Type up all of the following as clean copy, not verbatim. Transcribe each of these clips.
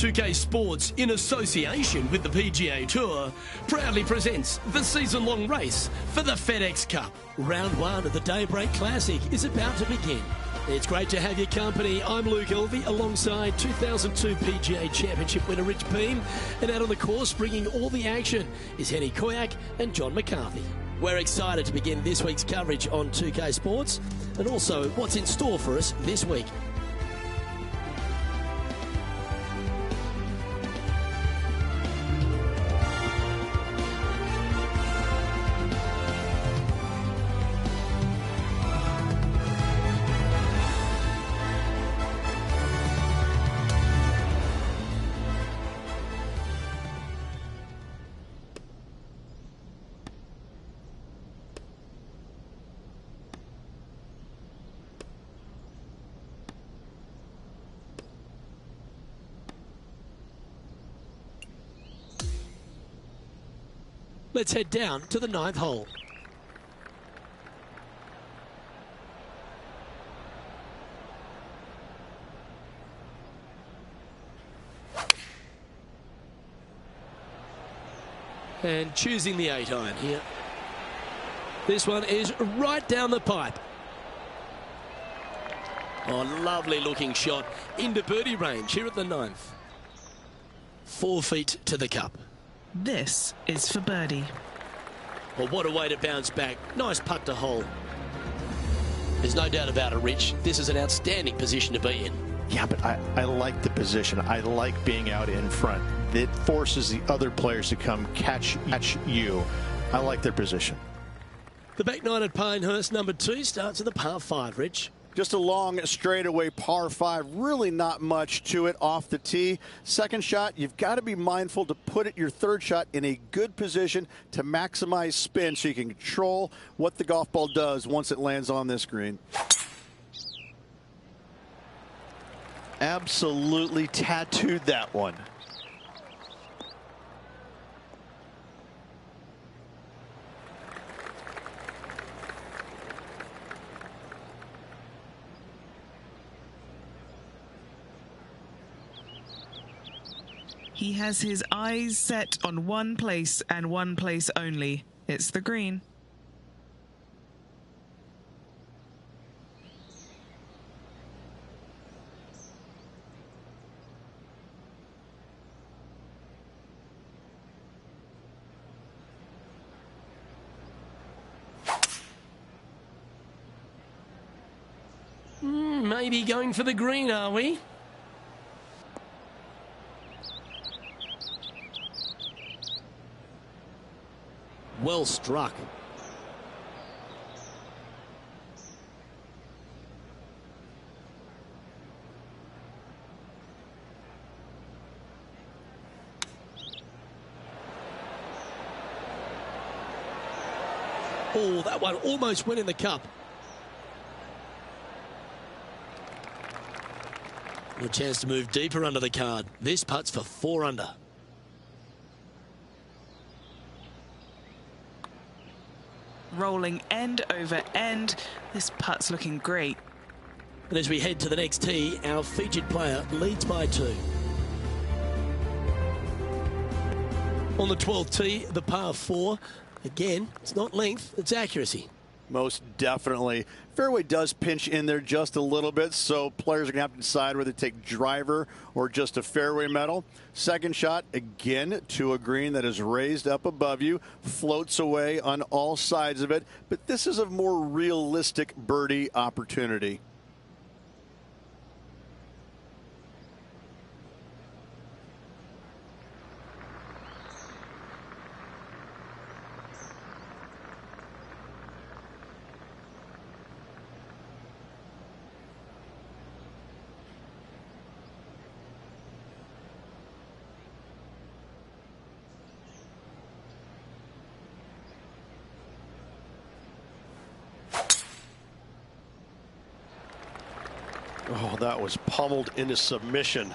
2K Sports, in association with the PGA Tour, proudly presents the season-long race for the FedEx Cup. Round one of the Daybreak Classic is about to begin. It's great to have your company. I'm Luke Elvey alongside 2002 PGA Championship winner Rich Beem. And out on the course, bringing all the action, is Henny Koyak and John McCarthy. We're excited to begin this week's coverage on 2K Sports and also what's in store for us this week. Let's head down to the 9th hole. And choosing the 8-iron here. This one is right down the pipe. Oh, lovely looking shot into birdie range here at the 9th. 4 feet to the cup. This is for birdie. Well, what a way to bounce back. Nice putt to hole. There's no doubt about it, Rich. This is an outstanding position to be in. Yeah, but I like the position. I like being out in front. It forces the other players to come catch you. I like their position. The back 9 at Pinehurst, number 2, starts at the par 5, Rich. Just a long straightaway par 5, really not much to it off the tee. Second shot, you've got to be mindful to put your third shot in a good position to maximize spin so you can control what the golf ball does once it lands on this green. Absolutely tattooed that one. He has his eyes set on one place and one place only. It's the green. Maybe going for the green, are we? Well struck. Oh, that one almost went in the cup. A chance to move deeper under the card. This putt's for 4 under. Rolling end over end. This putt's looking great. And as we head to the next tee, our featured player leads by 2. On the 12th tee, the par 4. Again, it's not length, it's accuracy. Most definitely. Fairway does pinch in there just a little bit, so players are going to have to decide whether to take driver or just a fairway metal. Second shot, again, to a green that is raised up above you, floats away on all sides of it, but this is a more realistic birdie opportunity. Oh, that was pummeled into submission.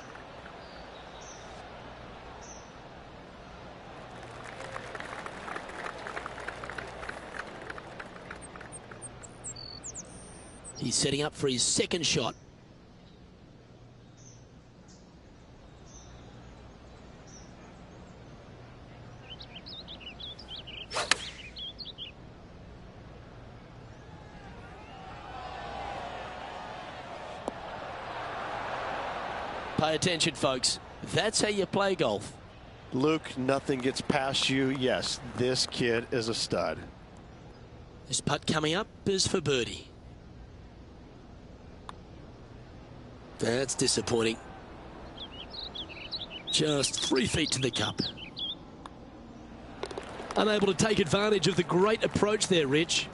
He's setting up for his second shot. Pay attention, folks. That's how you play golf. Luke, nothing gets past you. Yes, this kid is a stud. This putt coming up is for birdie. That's disappointing. Just 3 feet to the cup. Unable to take advantage of the great approach there, Rich.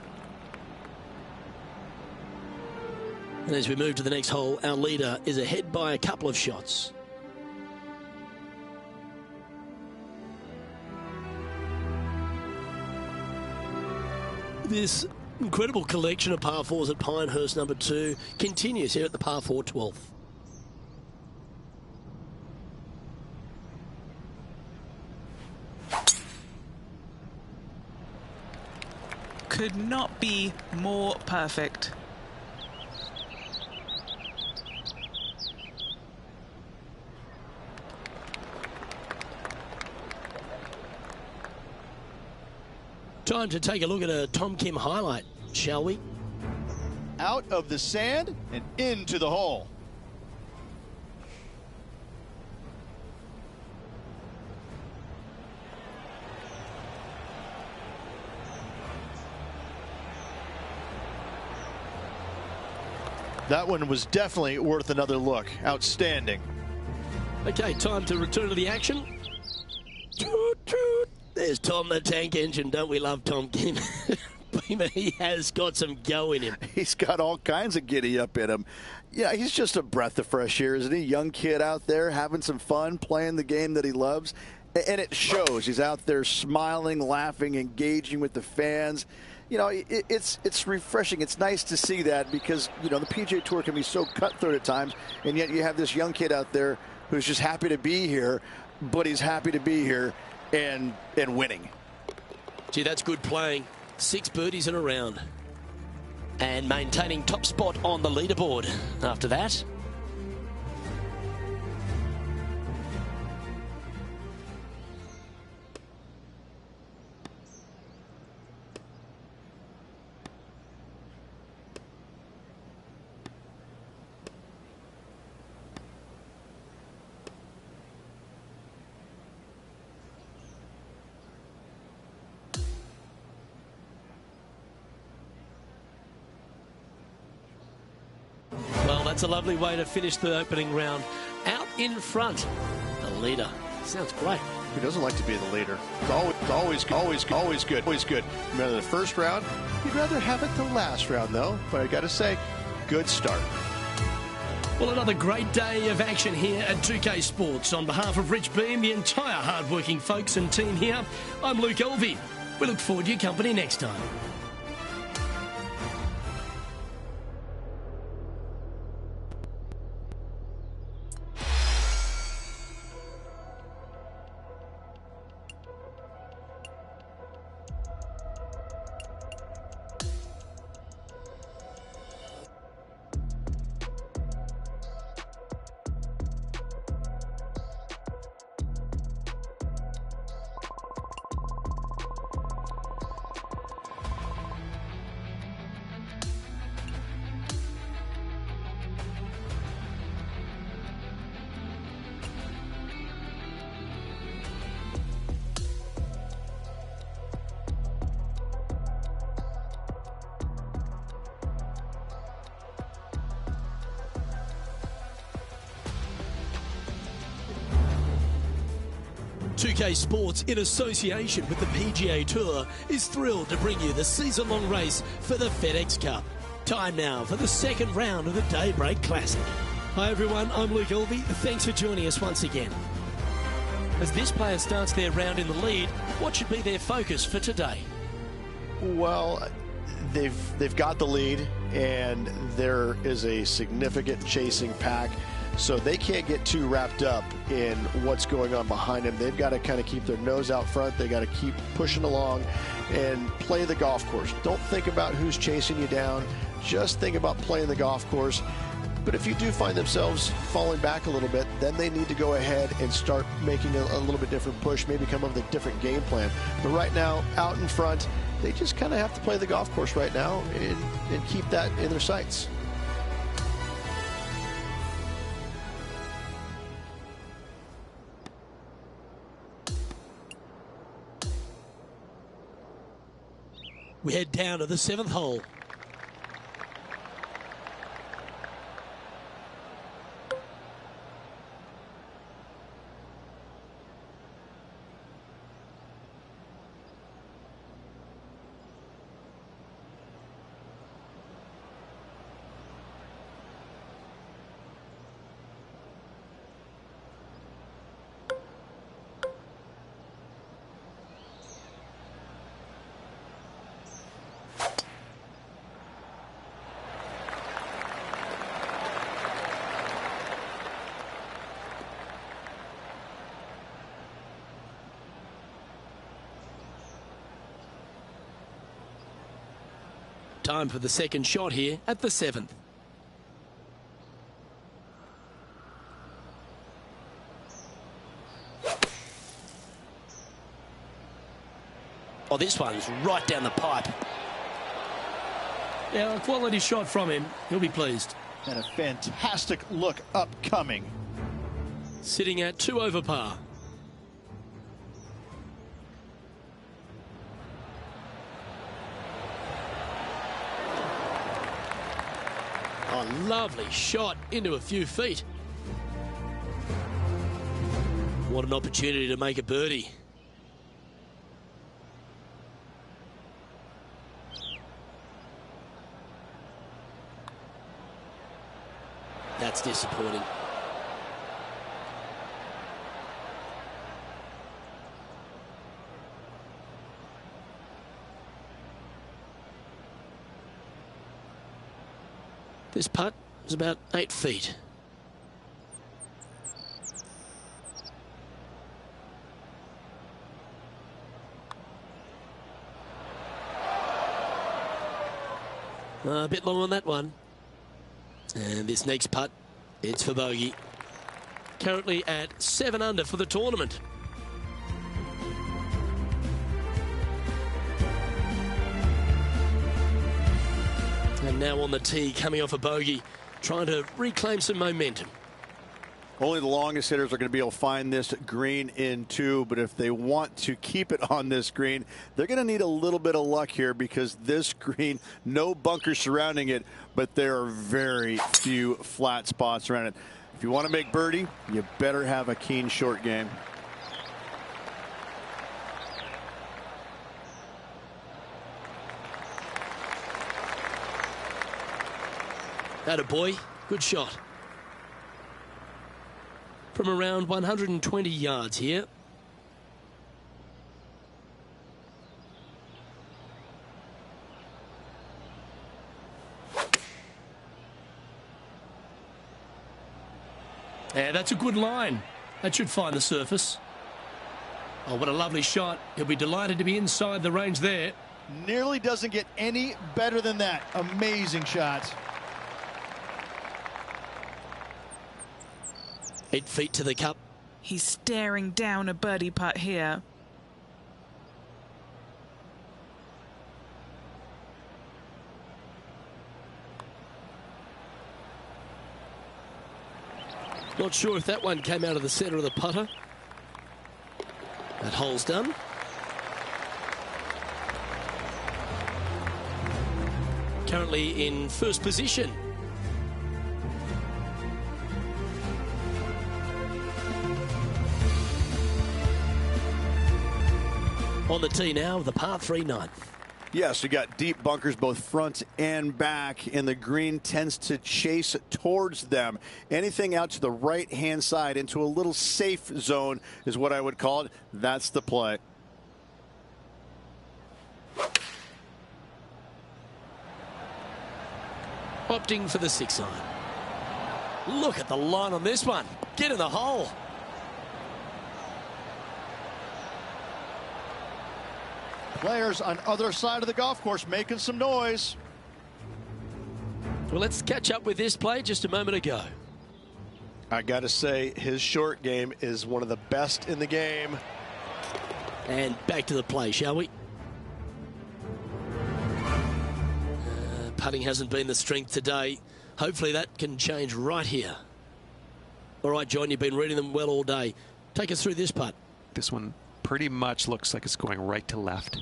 And as we move to the next hole, our leader is ahead by a couple of shots. This incredible collection of par 4s at Pinehurst number 2 continues here at the par 4 12th. Could not be more perfect. Time to take a look at a Tom Kim highlight, shall we? Out of the sand and into the hole. That one was definitely worth another look. Outstanding. Okay, time to return to the action. Toot, toot. There's Tom the Tank Engine. Don't we love Tom Kim? He has got some go in him. He's got all kinds of giddy up in him. Yeah, he's just a breath of fresh air, isn't he? Young kid out there having some fun, playing the game that he loves. And it shows. He's out there smiling, laughing, engaging with the fans. You know, it's refreshing. It's nice to see that because, you know, the PGA Tour can be so cutthroat at times, and yet you have this young kid out there who's just happy to be here, but he's happy to be here and winning. Gee, that's good playing. 6 birdies in a round. And maintaining top spot on the leaderboard after that. Well, that's a lovely way to finish the opening round. Out in front, the leader. Sounds great. Who doesn't like to be the leader? It's always good. Remember the first round? You'd rather have it the last round, though. But I got to say, good start. Well, another great day of action here at 2K Sports. On behalf of Rich Beam, the entire hard-working folks and team here, I'm Luke Elvey. We look forward to your company next time. Sports, in association with the PGA Tour, is thrilled to bring you the season-long race for the FedEx Cup. Time now for the second round of the Daybreak Classic. Hi everyone, I'm Luke Elvey. Thanks for joining us once again. As this player starts their round in the lead, what should be their focus for today? Well, they've got the lead, and there is a significant chasing pack. So they can't get too wrapped up in what's going on behind them. They've got to kind of keep their nose out front. They got to keep pushing along and play the golf course. Don't think about who's chasing you down. Just think about playing the golf course. But if you do find themselves falling back a little bit, then they need to go ahead and start making a little bit different push, maybe come up with a different game plan. But right now, out in front, they just kind of have to play the golf course right now and keep that in their sights. We head down to the 7th hole. Time for the second shot here at the 7th. Oh, this one's right down the pipe. Yeah, a quality shot from him. He'll be pleased. And a fantastic look upcoming. Sitting at 2 over par. Oh, lovely shot into a few feet. What an opportunity to make a birdie. That's disappointing. This putt is about 8 feet. A bit long on that one. And this next putt, it's for bogey. Currently at 7 under for the tournament. And now on the tee, coming off a bogey, trying to reclaim some momentum. Only the longest hitters are going to be able to find this green in 2, but if they want to keep it on this green, they're going to need a little bit of luck here because this green, no bunkers surrounding it, but there are very few flat spots around it. If you want to make birdie, you better have a keen short game. Attaboy, good shot. From around 120 yards here. Yeah, that's a good line. That should find the surface. Oh, what a lovely shot. He'll be delighted to be inside the range there. Nearly doesn't get any better than that. Amazing shot. 8 feet to the cup. He's staring down a birdie putt here. Not sure if that one came out of the center of the putter. That hole's done. Currently in first position. On the tee now, the par 3 9th. Yes, you got deep bunkers both front and back, and the green tends to chase towards them. Anything out to the right-hand side into a little safe zone is what I would call it. That's the play. Opting for the 6 iron. Look at the line on this one. Get in the hole. Players on other side of the golf course making some noise. Well, let's catch up with this play just a moment ago. I got to say, his short game is one of the best in the game. And back to the play, shall we? Putting hasn't been the strength today. Hopefully that can change right here. All right, John, you've been reading them well all day. Take us through this putt. This one pretty much looks like it's going right to left.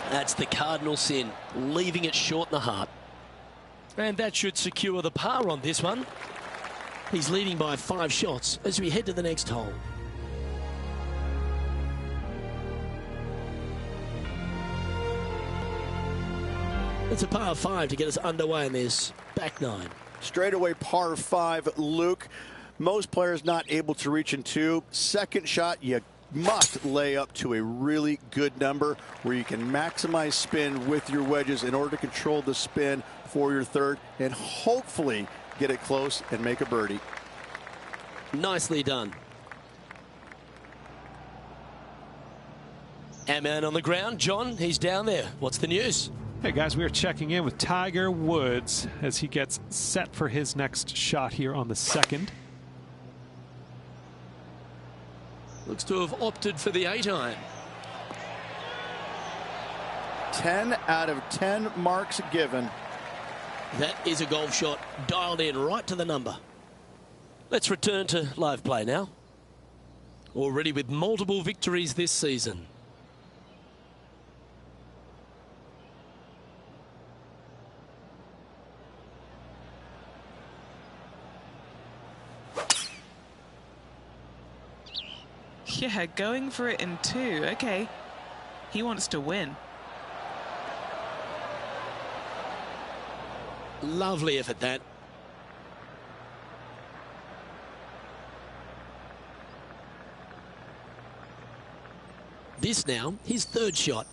That's the cardinal sin, leaving it short in the heart. And that should secure the par on this one. He's leading by 5 shots as we head to the next hole. It's a par 5 to get us underway in this back 9. Straightaway par 5, Luke. Most players not able to reach in 2. Second shot, you must lay up to a really good number where you can maximize spin with your wedges in order to control the spin for your third and hopefully get it close and make a birdie. Nicely done. Our man on the ground, John, he's down there. What's the news? Hey guys, we are checking in with Tiger Woods as he gets set for his next shot here on the 2nd. Looks to have opted for the 8-iron. 10 out of 10 marks given. That is a golf shot dialed in right to the number. Let's return to live play now. Already with multiple victories this season. Yeah, going for it in 2. Okay. He wants to win. Lovely effort, that. This now, his 3rd shot.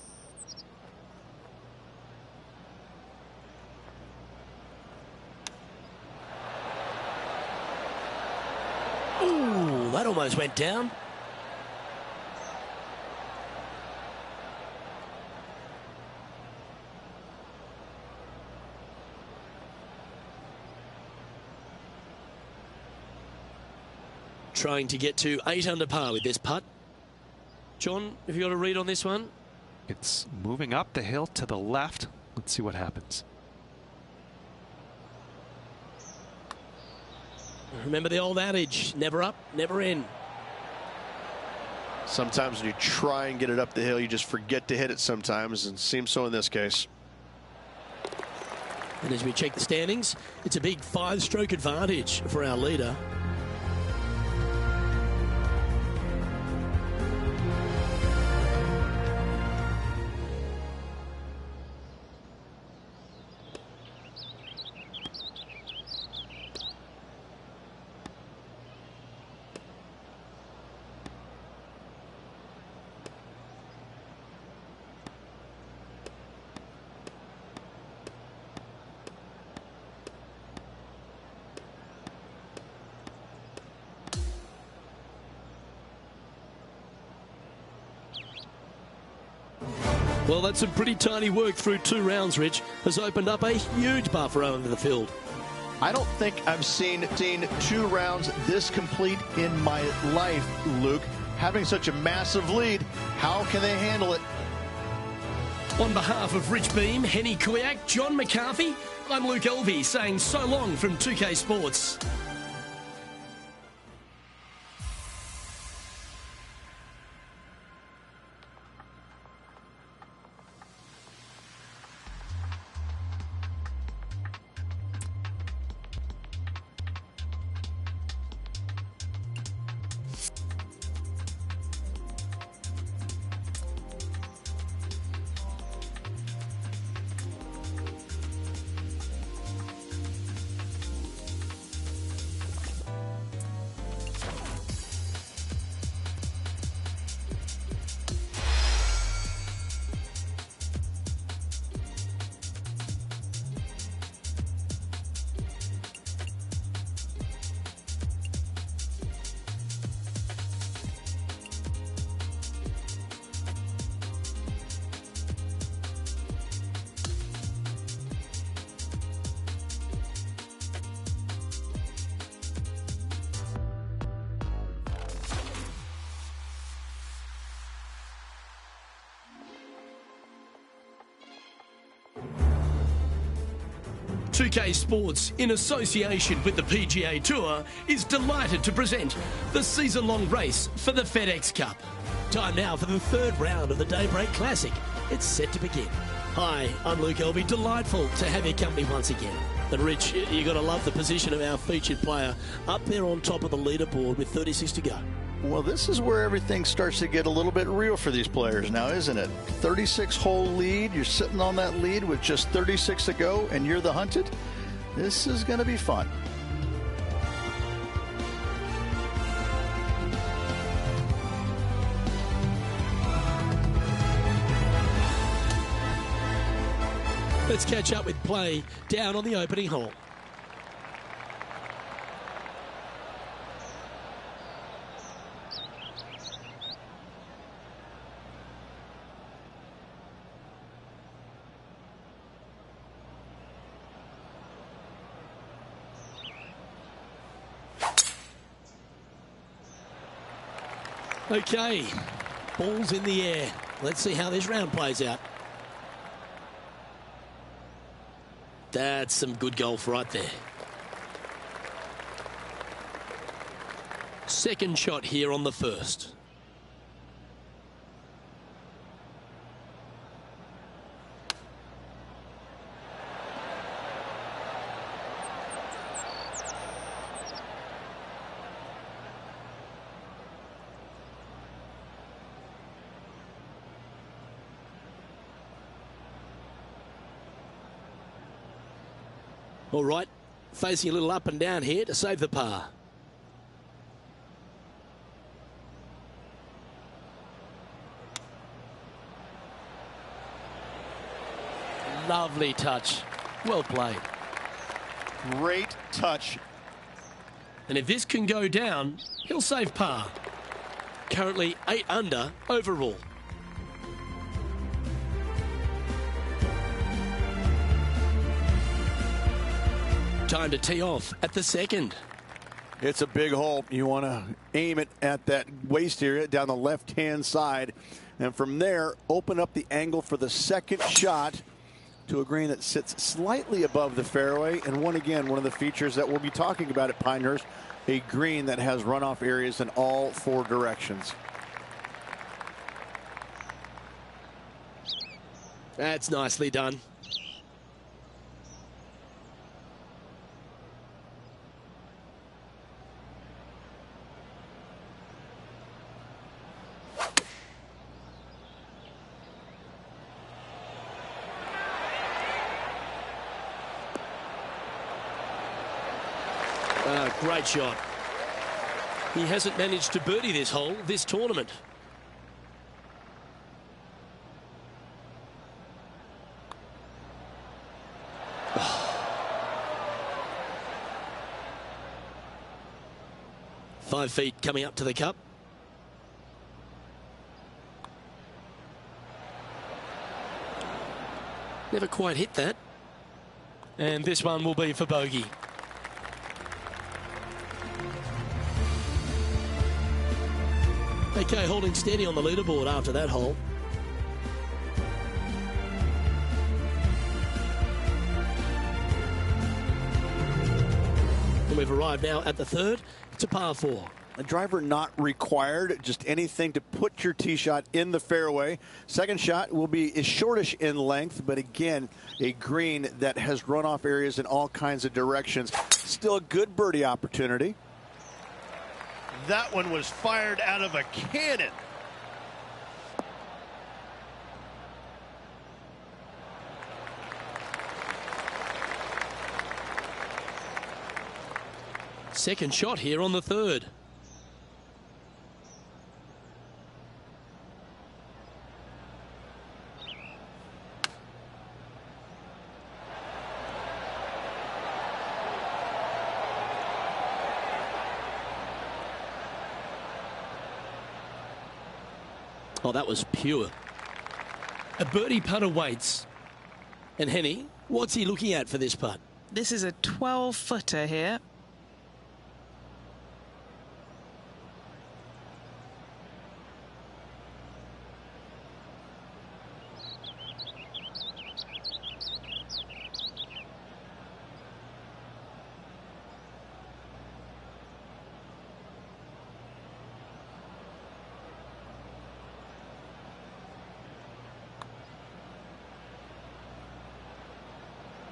Ooh, that almost went down. Trying to get to 8 under par with this putt. John, have you got a read on this one? It's moving up the hill to the left. Let's see what happens. Remember the old adage, never up, never in. Sometimes when you try and get it up the hill, you just forget to hit it sometimes, and it seems so in this case. And as we check the standings, it's a big 5-stroke advantage for our leader. Well, that's some pretty tiny work through 2 rounds, Rich. Has opened up a huge buffer over the field. I don't think I've seen 2 rounds this complete in my life, Luke. Having such a massive lead, how can they handle it? On behalf of Rich Beam, Henny Kuyak, John McCarthy, I'm Luke Elvey saying so long from 2K Sports. .2K Sports, in association with the PGA Tour, is delighted to present the season-long race for the FedEx Cup. Time now for the 3rd round of the Daybreak Classic. It's set to begin. Hi, I'm Luke Elvey. Delightful to have your company once again. And Rich, you got to love the position of our featured player up there on top of the leaderboard with 36 to go. Well, this is where everything starts to get a little bit real for these players now, isn't it? 36-hole lead. You're sitting on that lead with just 36 to go, and you're the hunted. This is going to be fun. Let's catch up with play down on the opening hole. Okay, ball's in the air. Let's see how this round plays out. That's some good golf right there. Second shot here on the first. All right, facing a little up and down here to save the par. Lovely touch. Well played. Great touch. And if this can go down, he'll save par. Currently 8 under overall. Time to tee off at the second. It's a big hole. You want to aim it at that waist area down the left-hand side. And from there, open up the angle for the second shot to a green that sits slightly above the fairway. And one of the features that we'll be talking about at Pinehurst, a green that has runoff areas in all 4 directions. That's nicely done. Great shot. He hasn't managed to birdie this hole this tournament. Five feet coming up to the cup. Never quite hit that. And this one will be for bogey. Okay, holding steady on the leaderboard after that hole. And we've arrived now at the third. It's a par 4. A driver not required, just anything to put your tee shot in the fairway. Second shot will be shortish in length, but again, a green that has runoff areas in all kinds of directions. Still a good birdie opportunity. That one was fired out of a cannon. Second shot here on the third. Oh, that was pure. A birdie putt awaits. And Henny, what's he looking at for this putt? This is a 12-footer here.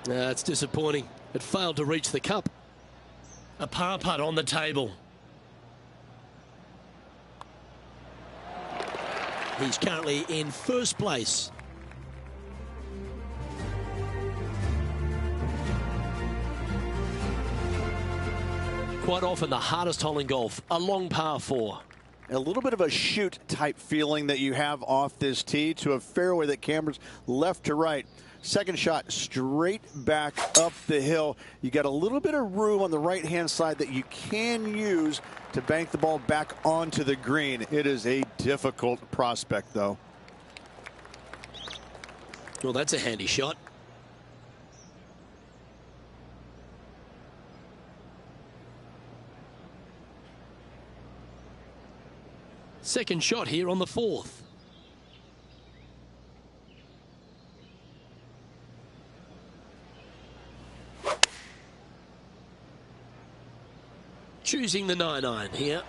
It's disappointing. It failed to reach the cup. A par putt on the table. He's currently in first place. Quite often the hardest hole in golf, a long par 4. A little bit of a shoot type feeling that you have off this tee to a fairway that cambers left to right. Second shot straight back up the hill. You got a little bit of room on the right hand side that you can use to bank the ball back onto the green. It is a difficult prospect though. Well, that's a handy shot. Second shot here on the 4th. Choosing the 9-iron here.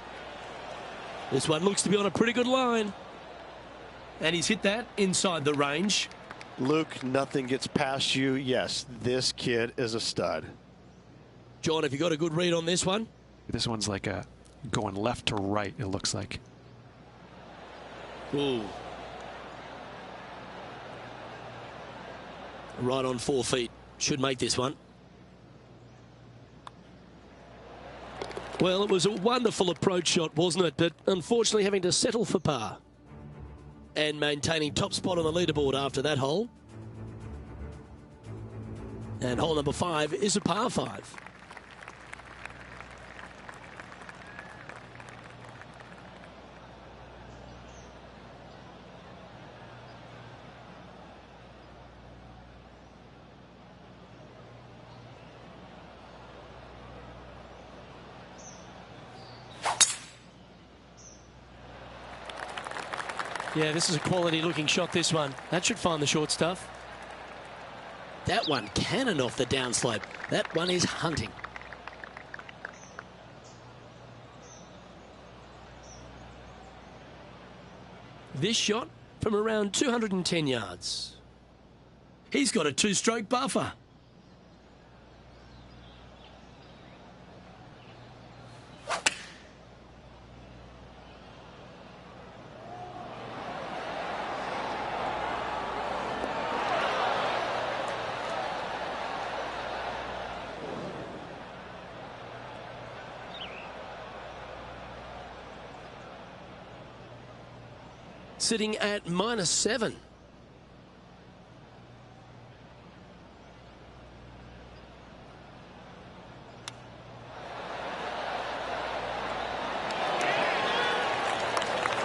This one looks to be on a pretty good line. And he's hit that inside the range. Luke, nothing gets past you. Yes, this kid is a stud. John, have you got a good read on this one? This one's like a going left to right, it looks like. Ooh. Right on 4 feet. Should make this one. Well, it was a wonderful approach shot, wasn't it? But unfortunately having to settle for par. And maintaining top spot on the leaderboard after that hole. And hole number 5 is a par 5. Yeah, this is a quality looking shot, this one. That should find the short stuff. That one cannon off the downslope. That one is hunting. This shot from around 210 yards. He's got a 2-stroke buffer. Sitting at -7.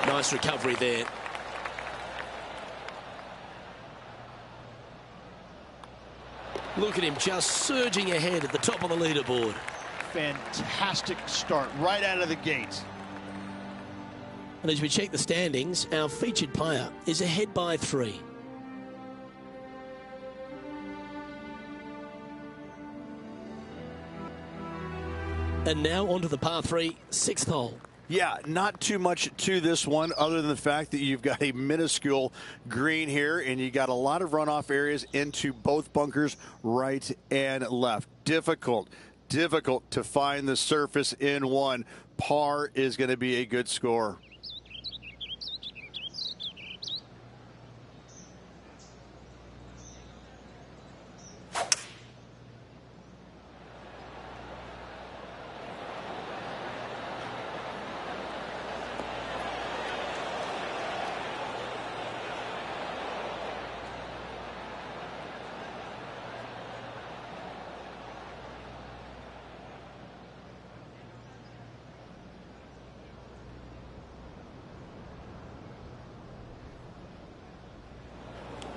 Nice recovery there. Look at him just surging ahead at the top of the leaderboard. Fantastic start right out of the gates. And as we check the standings, our featured player is ahead by 3. And now onto the par 3, 6th hole. Yeah, not too much to this one other than the fact that you've got a minuscule green here and you got a lot of runoff areas into both bunkers, right and left. Difficult to find the surface in one. Par is going to be a good score.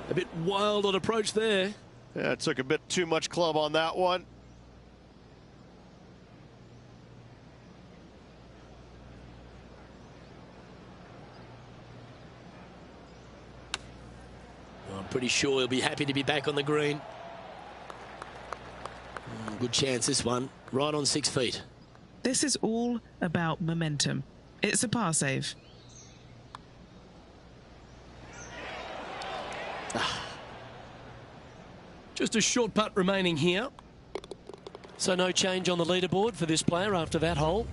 A bit wild on approach there. Yeah, it took a bit too much club on that one. I'm pretty sure he'll be happy to be back on the green. Good chance this one. Right on 6 feet. This is all about momentum. It's a par save. Just a short putt remaining here. So no change on the leaderboard for this player after that hole.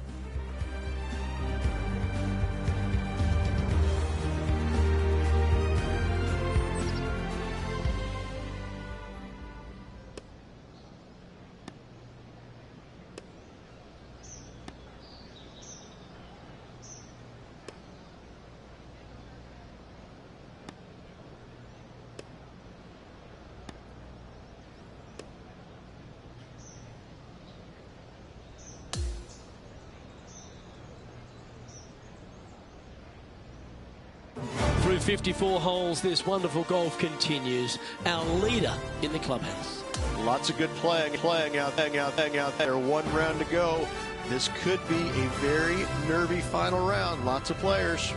Through 54 holes, this wonderful golf continues. Our leader in the clubhouse. Lots of good playing out there. One round to go. This could be a very nervy final round. Lots of players.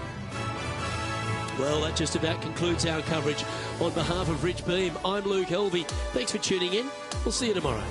Well, that just about concludes our coverage. On behalf of Rich Beem, I'm Luke Helvey. Thanks for tuning in. We'll see you tomorrow.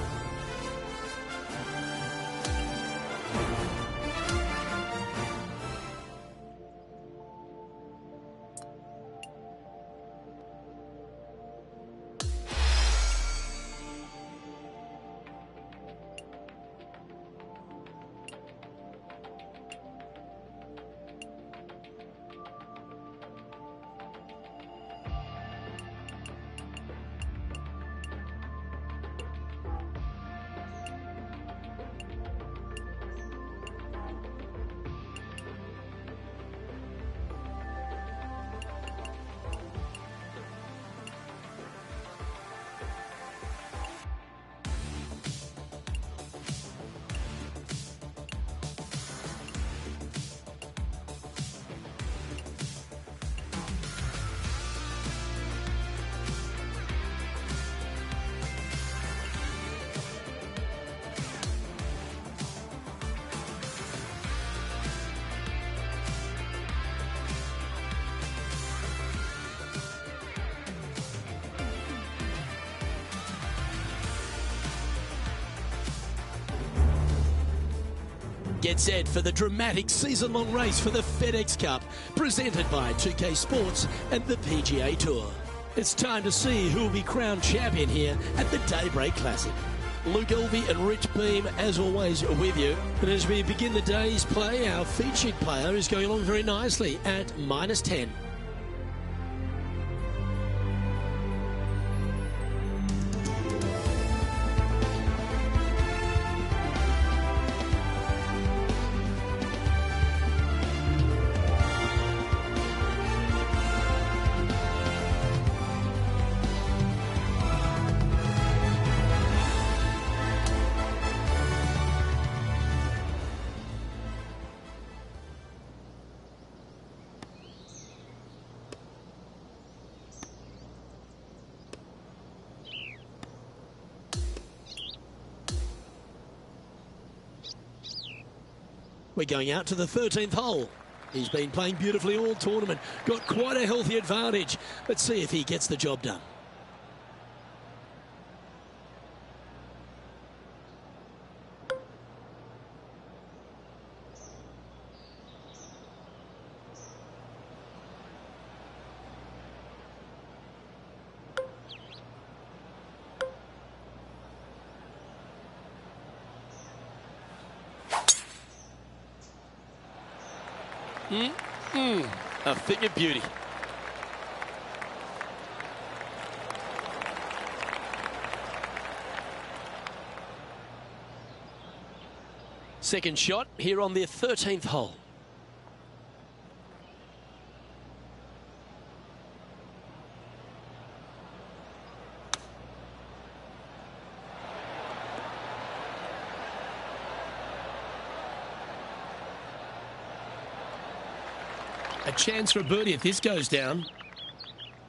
Get set for the dramatic season-long race for the FedEx Cup, presented by 2K Sports and the PGA Tour. It's time to see who will be crowned champion here at the Daybreak Classic. Luke Helvey and Rich Beem, as always, are with you. And as we begin the day's play, our featured player is going along very nicely at -10. We're going out to the 13th hole. He's been playing beautifully all tournament. Got quite a healthy advantage. Let's see if he gets the job done. A thing of beauty. Second shot here on the 13th hole. A chance for a birdie if this goes down.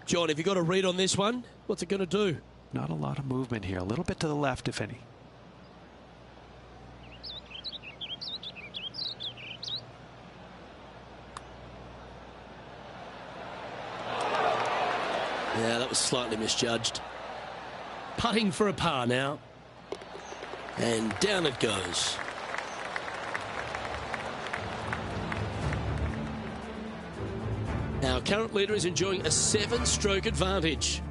John, have you got a read on this one? What's it going to do? Not a lot of movement here. A little bit to the left, if any. Yeah, that was slightly misjudged. Putting for a par now. And down it goes. Our current leader is enjoying a 7-stroke advantage.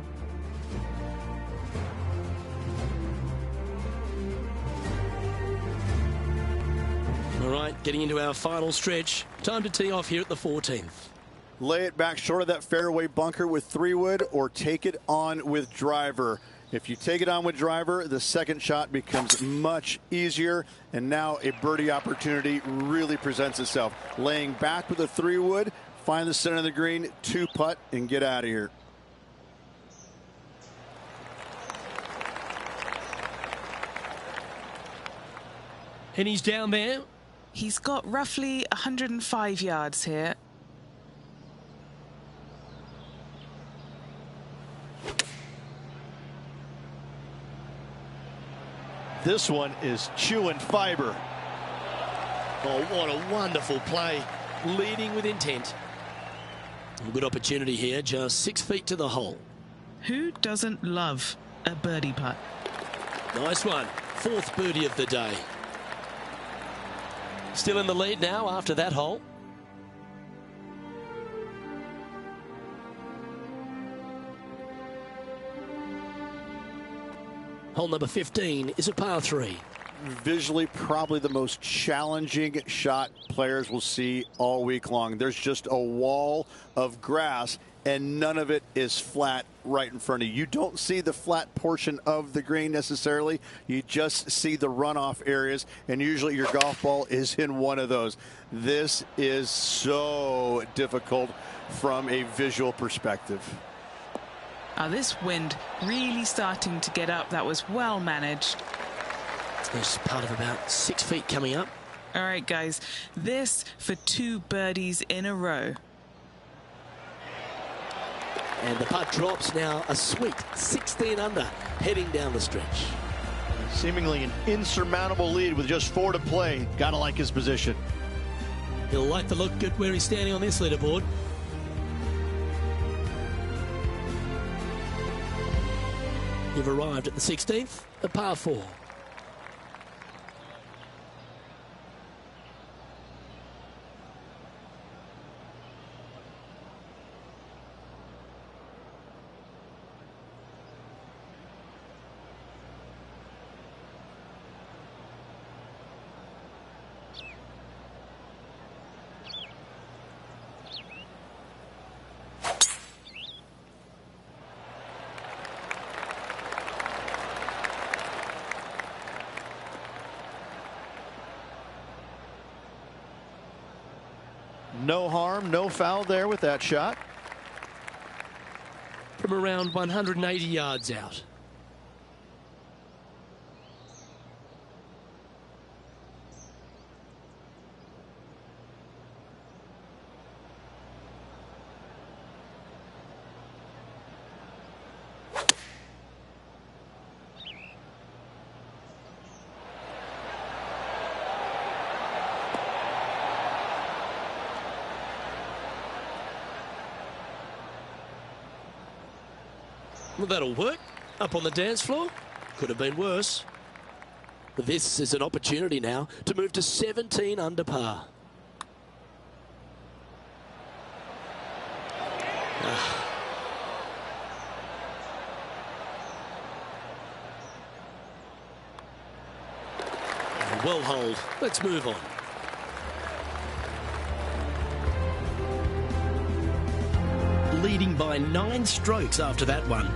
All right, getting into our final stretch. Time to tee off here at the 14th. Lay it back short of that fairway bunker with 3-wood or take it on with driver. If you take it on with driver, the second shot becomes much easier, and now a birdie opportunity really presents itself. Laying back with a 3-wood, find the center of the green, 2-putt, and get out of here. And he's down there. He's got roughly 105 yards here. This one is chewing fiber. Oh, what a wonderful play. Leading with intent. A good opportunity here, just 6 feet to the hole. Who doesn't love a birdie putt? Nice one. 4th birdie of the day. Still in the lead now after that hole. Hole number 15 is a par 3. Visually, probably the most challenging shot players will see all week long. There's just a wall of grass, and none of it is flat right in front of you. You don't see the flat portion of the green necessarily. You just see the runoff areas, and usually your golf ball is in one of those. This is so difficult from a visual perspective. This wind really starting to get up. That was well managed. There's part of about 6 feet coming up. All right, guys, this for 2 birdies in a row. And the putt drops now a sweet 16 under, heading down the stretch. Seemingly an insurmountable lead with just 4 to play. Gotta like his position. He'll like the look good where he's standing on this leaderboard. You've arrived at the 16th, a par 4. No harm, no foul there with that shot. From around 180 yards out. Well, that'll work. Up on the dance floor. Could have been worse. But this is an opportunity now to move to 17 under par. Well holed. Let's move on. Leading by 9 strokes after that one.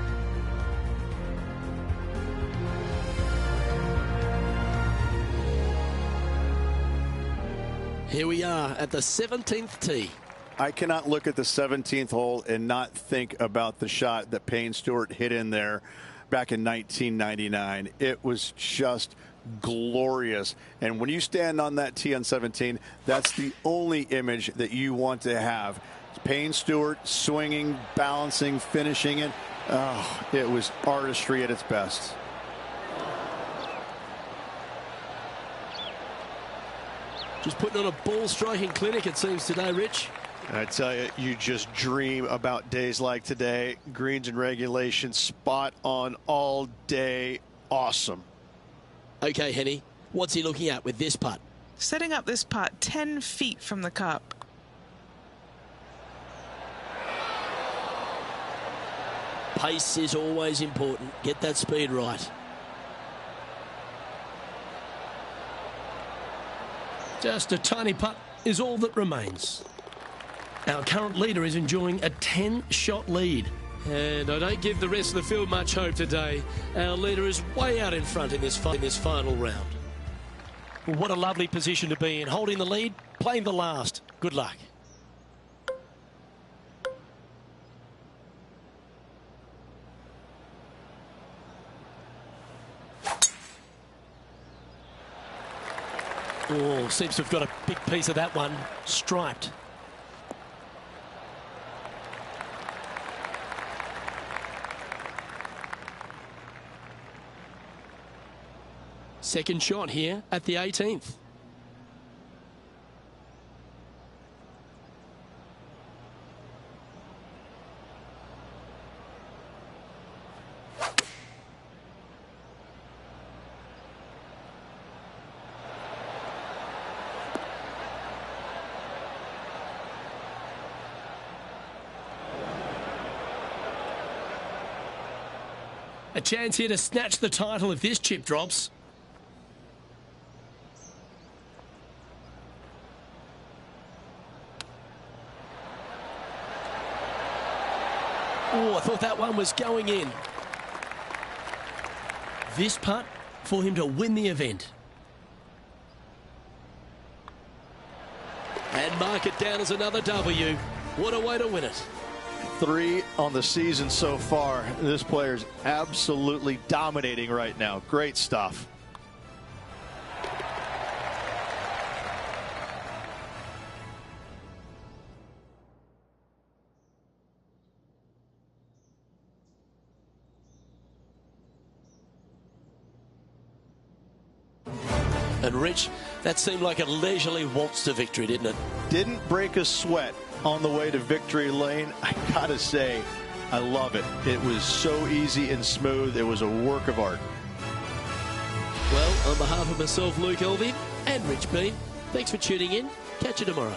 Here we are at the 17th tee. I cannot look at the 17th hole and not think about the shot that Payne Stewart hit in there back in 1999. It was just glorious. And when you stand on that tee on 17, that's the only image that you want to have. Payne Stewart swinging, balancing, finishing it. Oh, it was artistry at its best. Just putting on a ball striking clinic, it seems, today, Rich. I tell you, you just dream about days like today. Greens and regulation, spot on all day. Awesome. Okay, Henny, what's he looking at with this putt? Setting up this putt 10 feet from the cup. Pace is always important. Get that speed right. Just a tiny putt is all that remains. Our current leader is enjoying a 10-shot lead. And I don't give the rest of the field much hope today. Our leader is way out in front in this final round. Well, what a lovely position to be in. Holding the lead, playing the last. Good luck. Oh, seems to have got a big piece of that one. Striped. Second shot here at the 18th. A chance here to snatch the title if this chip drops. Oh, I thought that one was going in. This putt for him to win the event. And mark it down as another W. What a way to win it. 3 on the season so far. This player's absolutely dominating right now. Great stuff. And Rich, that seemed like a leisurely waltz to victory, didn't it? Didn't break a sweat on the way to victory lane. I gotta say, I love it. It was so easy and smooth. It was a work of art. Well, on behalf of myself, Luke Elving, and Rich Beem, thanks for tuning in. Catch you tomorrow.